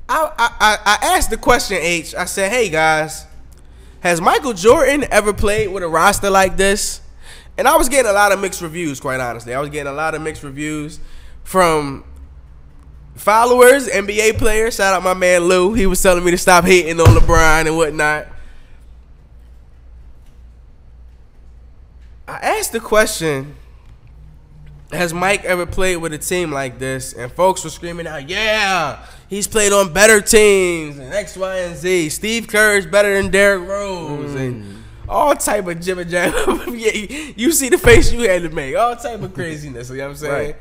I asked the question, H. I said, hey guys, has Michael Jordan ever played with a roster like this? And I was getting a lot of mixed reviews, quite honestly. I was getting a lot of mixed reviews from followers, NBA players. Shout out my man Lou. He was telling me to stop hating on LeBron and whatnot. I asked the question, has Mike ever played with a team like this? And folks were screaming out, yeah, he's played on better teams and X, Y, and Z. Steve Kerr is better than Derrick Rose and all type of jibber jabber. Yeah, you see the face you had to make. All type of craziness, you know what I'm saying? Right.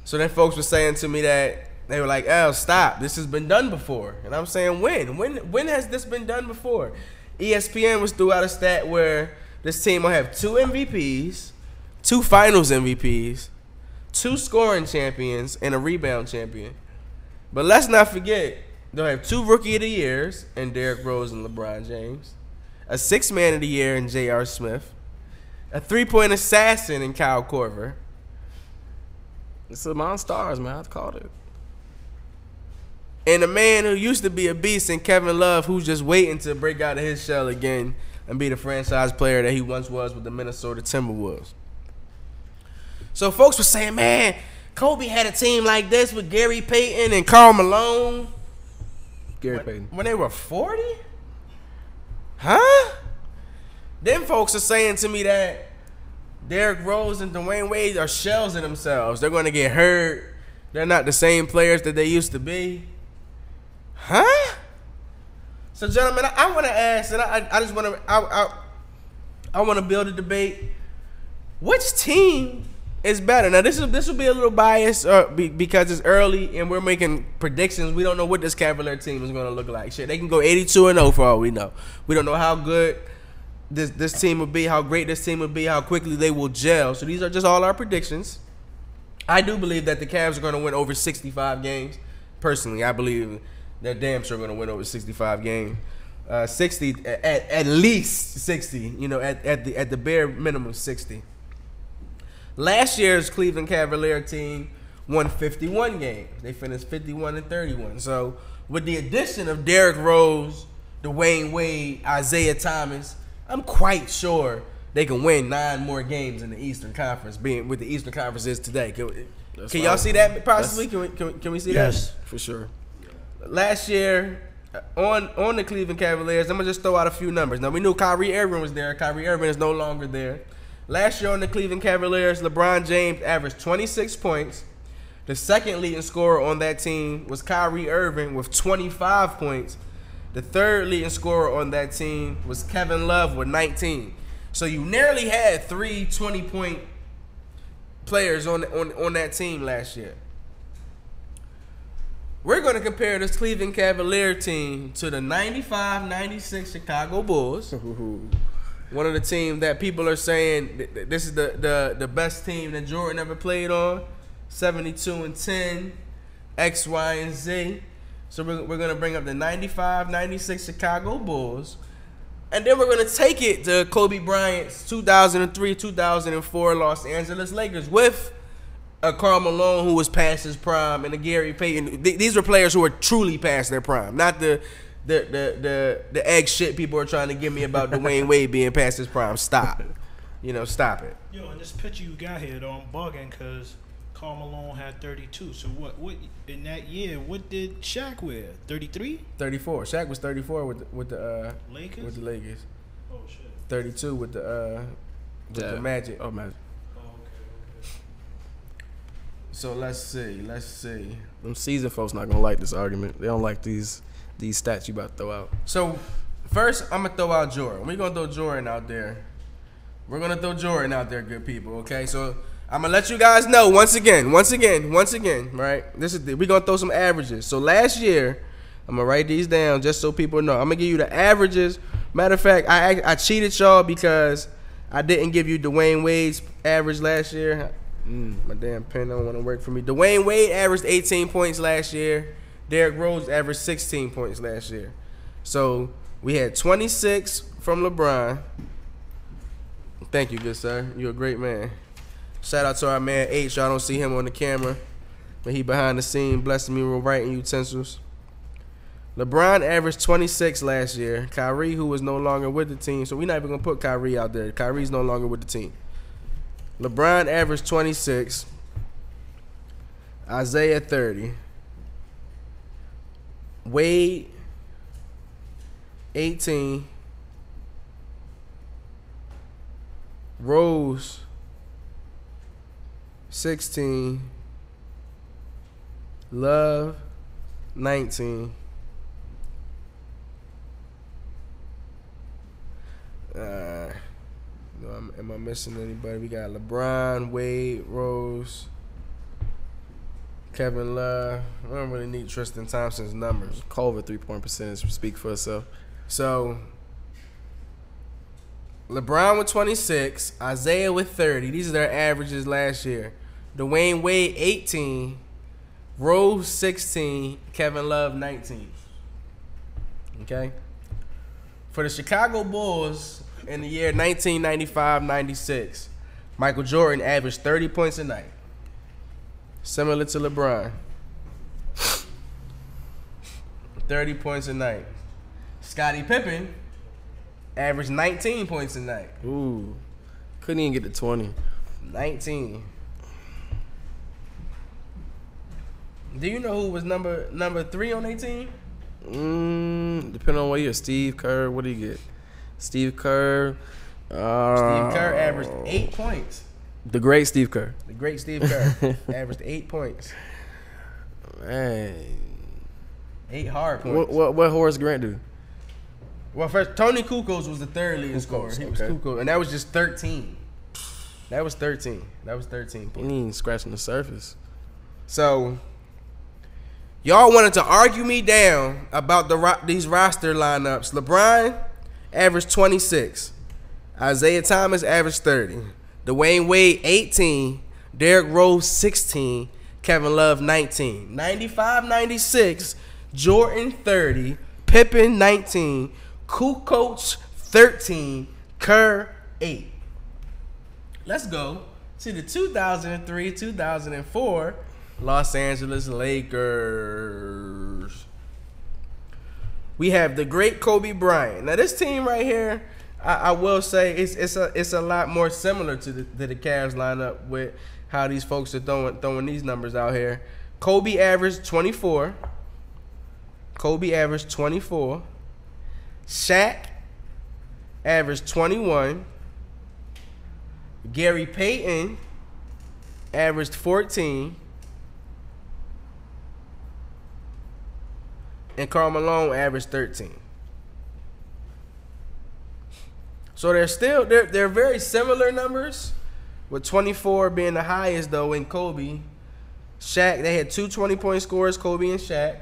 So then folks were saying to me that they were like, "Oh, stop. This has been done before." And I'm saying, when has this been done before? ESPN was threw out a stat where this team will have 2 MVPs, 2 finals MVPs, 2 scoring champions, and a rebound champion. But let's not forget, they'll have 2 Rookie of the Years in Derrick Rose and LeBron James, a 6th Man of the Year in J.R. Smith, a 3-point assassin in Kyle Korver. It's among stars, man. I called it. And a man who used to be a beast in Kevin Love, who's just waiting to break out of his shell again and be the franchise player that he once was with the Minnesota Timberwolves. So folks were saying, man, Kobe had a team like this with Gary Payton and Karl Malone. Payton. When they were 40? Huh? Then folks are saying to me that Derrick Rose and Dwayne Wade are shells of themselves. They're going to get hurt. They're not the same players that they used to be. Huh? So, gentlemen, I want to ask, and I just want to, I want to build a debate. Which team is better? Now, this will be a little biased because it's early and we're making predictions. We don't know what this Cavalier team is going to look like. Shit, they can go 82-0 for all we know. We don't know how good this team will be, how great this team will be, how quickly they will gel. So these are just all our predictions. I do believe that the Cavs are going to win over 65 games. Personally, I believe they're damn sure going to win over 65 games. 60 at least 60. You know, at the bare minimum 60. Last year's Cleveland Cavalier team won 51 games. They finished 51-31. So with the addition of Derrick Rose, Dwayne Wade, Isaiah Thomas, I'm quite sure they can win 9 more games in the Eastern Conference, being what the Eastern Conference is today. Can y'all see that possibly? Can we see that? Yes, for sure. Last year, on the Cleveland Cavaliers, I'm going to just throw out a few numbers. Now, we knew Kyrie Irving was there. Kyrie Irving is no longer there. Last year on the Cleveland Cavaliers, LeBron James averaged 26 points. The second leading scorer on that team was Kyrie Irving with 25 points. The third leading scorer on that team was Kevin Love with 19. So you nearly had 3 20-point players on that team last year. We're going to compare this Cleveland Cavalier team to the 95-96 Chicago Bulls. One of the teams that people are saying this is the best team that Jordan ever played on. 72-10, X, Y, and Z. So we're going to bring up the 95-96 Chicago Bulls. And then we're going to take it to Kobe Bryant's 2003-2004 Los Angeles Lakers with a Karl Malone who was past his prime and a Gary Payton. These were players who were truly past their prime, not the egg shit people are trying to give me about Dwayne Wade being past his prime. Stop. Stop it. Yo, in this picture you got here, though, I'm bugging because Karl Malone had 32. So what in that year, what did Shaq wear? 33? 34. Shaq was 34 with the Lakers? With the Lakers. Oh shit. 32 with the Magic. Oh, Magic. Oh, okay. So let's see. Them seasoned folks not gonna like this argument. They don't like these stats you about to throw out. So first, I'm gonna throw out Jordan. We're gonna throw Jordan out there. We're gonna throw Jordan out there, good people. Okay, so I'm gonna let you guys know once again, right? We're gonna throw some averages. So last year, I'm gonna write these down just so people know. I'm gonna give you the averages. Matter of fact, I cheated y'all because I didn't give you Dwayne Wade's average last year. My damn pen don't want to work for me. Dwayne Wade averaged 18 points last year. Derrick Rose averaged 16 points last year. So we had 26 from LeBron. Thank you, good sir. You're a great man. Shout out to our man H. Y'all don't see him on the camera, but he behind the scene blessing me with writing utensils. LeBron averaged 26 last year. Kyrie, who was no longer with the team, so we're not even going to put Kyrie out there. Kyrie's no longer with the team. LeBron averaged 26. Isaiah 30. Wade 18. Rose 16. Love 19. Am I missing anybody? We got LeBron, Wade, Rose, Kevin Love. I don't really need Tristan Thompson's numbers. Culver 3-point percentage speak for itself. So LeBron with 26, Isaiah with 30. These are their averages last year. Dwayne Wade 18, Rose 16, Kevin Love 19. Okay? For the Chicago Bulls in the year 1995-96, Michael Jordan averaged 30 points a night. Similar to LeBron. 30 points a night. Scottie Pippen averaged 19 points a night. Ooh. Couldn't even get to 20. 19. Do you know who was number 3 on their team? Depending on what year. Steve Kerr. What do you get? Steve Kerr. Steve Kerr averaged 8 points. The great Steve Kerr. The great Steve Kerr averaged 8 points. Man. 8 hard points. What Horace Grant do? Well, first, Tony Kukoc was the third leading scorer. He was okay. Kukoc, and that was just 13. That was 13 He points. ain't scratching the surface. So, y'all wanted to argue me down about these roster lineups. LeBron averaged 26. Isaiah Thomas averaged 30. Dwayne Wade 18. Derrick Rose 16. Kevin Love 19. 95-96. Jordan 30. Pippen 19. Kukoc 13. Kerr 8. Let's go to the 2003-2004 Los Angeles Lakers. We have the great Kobe Bryant. Now this team right here, I will say it's a lot more similar to the Cavs lineup with how these folks are throwing these numbers out here. Kobe averaged 24. Shaq averaged 21. Gary Payton averaged 14. And Karl Malone averaged 13. So they're very similar numbers, with 24 being the highest though in Kobe. Shaq, they had 2 20-point scorers, Kobe and Shaq.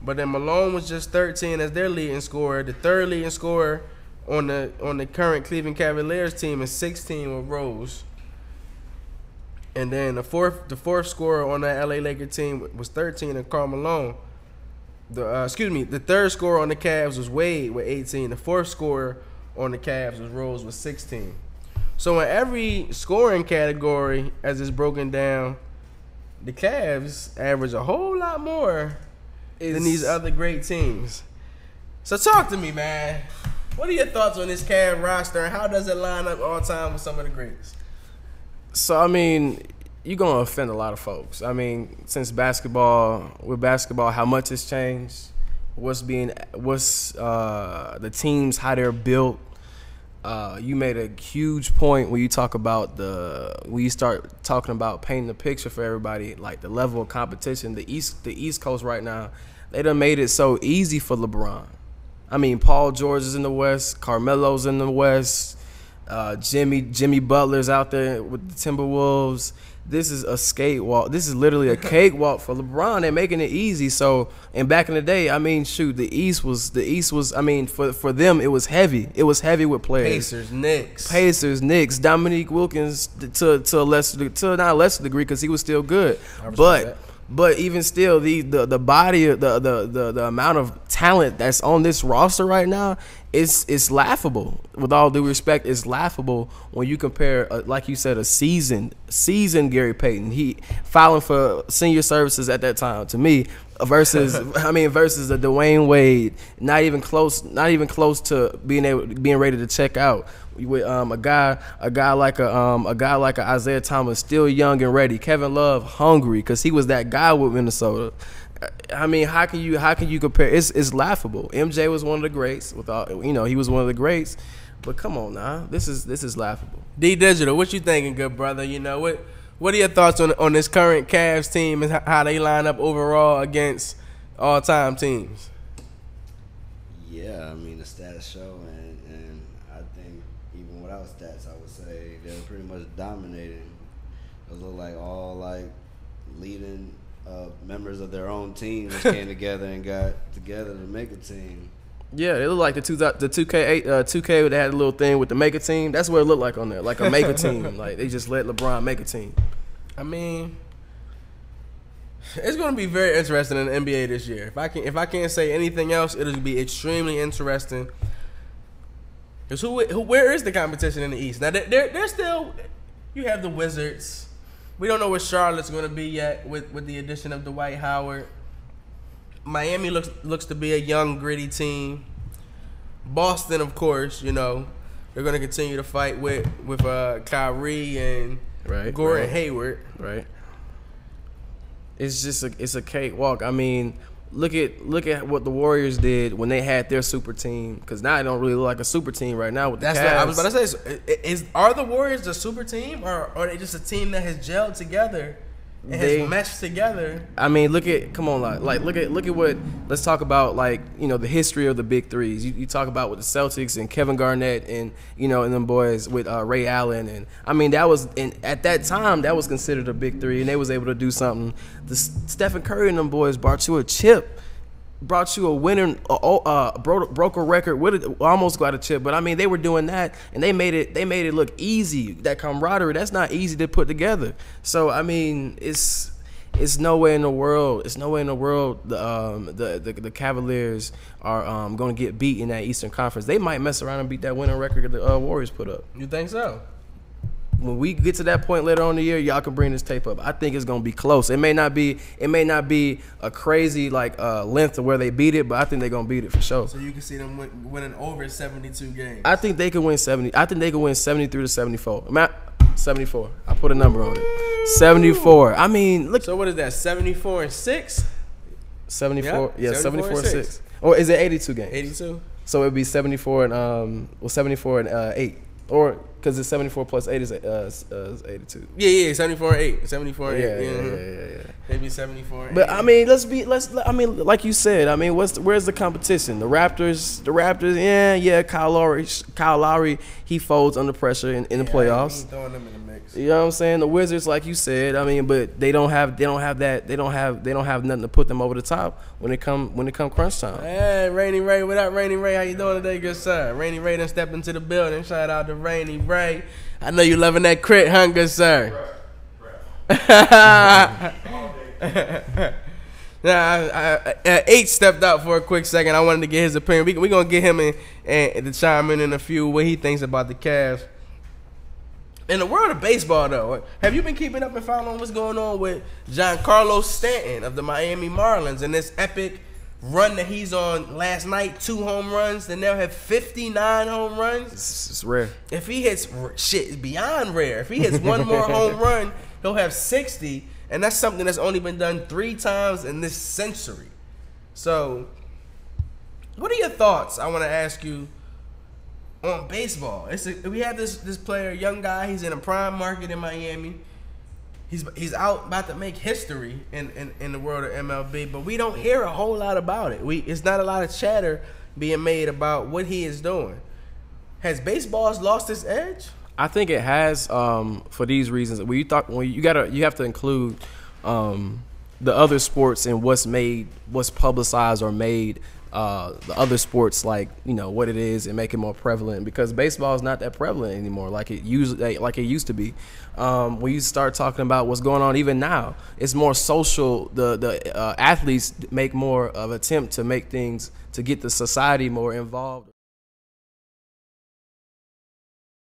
But then Malone was just 13 as their leading scorer. The third leading scorer on the current Cleveland Cavaliers team is 16 with Rose. And then the fourth scorer on that LA Laker team was 13 and Karl Malone. The third scorer on the Cavs was Wade with 18. The fourth scorer on the Cavs was Rose with 16. So in every scoring category, as it's broken down, the Cavs average a whole lot more than these other great teams. So talk to me, man. What are your thoughts on this Cavs roster, and how does it line up all time with some of the greats? So, I mean, you're going to offend a lot of folks. I mean, with basketball, how much has changed, what's the teams, how they're built. You made a huge point when you start talking about painting the picture for everybody, like the level of competition. The East Coast right now, they done made it so easy for LeBron. I mean, Paul George is in the West, Carmelo's in the West, Jimmy Butler's out there with the Timberwolves. This is a skatewalk. This is literally a cakewalk for LeBron. They're making it easy. So, and back in the day, I mean, shoot, the East was. I mean, for them, it was heavy. It was heavy with players. Pacers, Knicks, Dominique Wilkins to not a lesser degree because he was still good. But But even still, the body, the amount of talent that's on this roster right now is laughable. With all due respect, it's laughable when you compare, like you said, a seasoned Gary Payton. He filing for senior services at that time to me versus versus a Dwayne Wade, not even close to being ready to check out. With a guy like a Isaiah Thomas, still young and ready. Kevin Love, hungry because he was that guy with Minnesota. I mean, how can you compare? It's laughable. MJ was one of the greats. He was one of the greats. But come on now, this is laughable. D Digital, what you thinking, good brother? What are your thoughts on this current Cavs team and how they line up overall against all-time teams? Yeah, I mean the stats show, and I think even without stats, I would say they're pretty much dominating. It look like all leading members of their own team just came together and got together to make a team. Yeah, it looked like the 2K they had a little thing with the make a team. That's what it looked like on there, like a make a team. Like they just let LeBron make a team. I mean, it's going to be very interesting in the NBA this year. If I can't say anything else, it'll be extremely interesting. Because where is the competition in the East? Now they're still. You have the Wizards. We don't know where Charlotte's going to be yet with the addition of Dwight Howard. Miami looks to be a young, gritty team. Boston, of course, they're going to continue to fight with Kyrie and Gordon Hayward. Right. It's a cakewalk. I mean, look at what the Warriors did when they had their super team. Because now it don't really look like a super team right now with the Cavs. What I was about to say. Are the Warriors a super team, or are they just a team that has gelled together? It has meshed together. I mean, look at what. Let's talk about the history of the big threes. You talk about with the Celtics and Kevin Garnett and and them boys with Ray Allen, and I mean at that time that was considered a big three, and they was able to do something. The Stephen Curry and them boys brought you a chip. Brought you a winning, broke a record with it, almost got a chip. But I mean, they were doing that, and they made it look easy. That camaraderie, that's not easy to put together. So I mean, it's no way in the world. The Cavaliers are going to get beat in that Eastern Conference. They might mess around and beat that winning record that the Warriors put up. You think so? When we get to that point later on in the year, y'all can bring this tape up. I think it's gonna be close. It may not be a crazy length of where they beat it, but I think they're gonna beat it for sure. So you can see them winning over 72 games. I think they can win 70. I think they can win 73 to 74. 74. I put a number on it. 74. I mean, look. So what is that? 74-6. 74. Yeah, 74-6. Or is it 82 games? 82. So it'd be 74 and 74 and 8. Or because it's 74 plus 8 is 82. Yeah, 74 and 8. 74 and 8. Yeah. Maybe 74 and But 8. I mean, like you said, I mean, where's the competition? The Raptors, Kyle Lowry, he folds under pressure in the playoffs. Throwing them in the mix. You know what I'm saying? The Wizards, like you said, I mean, but they don't have nothing to put them over the top when it come crunch time. Hey, Rainy Ray, what up, Rainy Ray? How you doing today, good sir? Rainy Ray done stepped into the building. Shout out to Rainy Ray. I know you loving that crit, huh, good sir? Now, H stepped out for a quick second. I wanted to get his opinion. We're going to get him and to chime in a few what he thinks about the Cavs. In the world of baseball, though, have you been keeping up and following what's going on with Giancarlo Stanton of the Miami Marlins and this epic run that he's on last night? 2 home runs. They now have 59 home runs. It's rare. If he hits shit, it's beyond rare. If he hits one more home run, he'll have 60, and that's something that's only been done 3 times in this century. So, what are your thoughts? I want to ask you on baseball. We have this player, young guy. He's in a prime market in Miami. He's out about to make history in the world of MLB, but we don't hear a whole lot about it. It's not a lot of chatter being made about what he is doing. Has baseball lost its edge? I think it has for these reasons. You have to include the other sports and what's publicized or made the other sports, like, you know, what it is, and make it more prevalent, because baseball is not that prevalent anymore like it used to be. When you start talking about what's going on even now, it's more social. The athletes make more of an attempt to make things, to get the society more involved.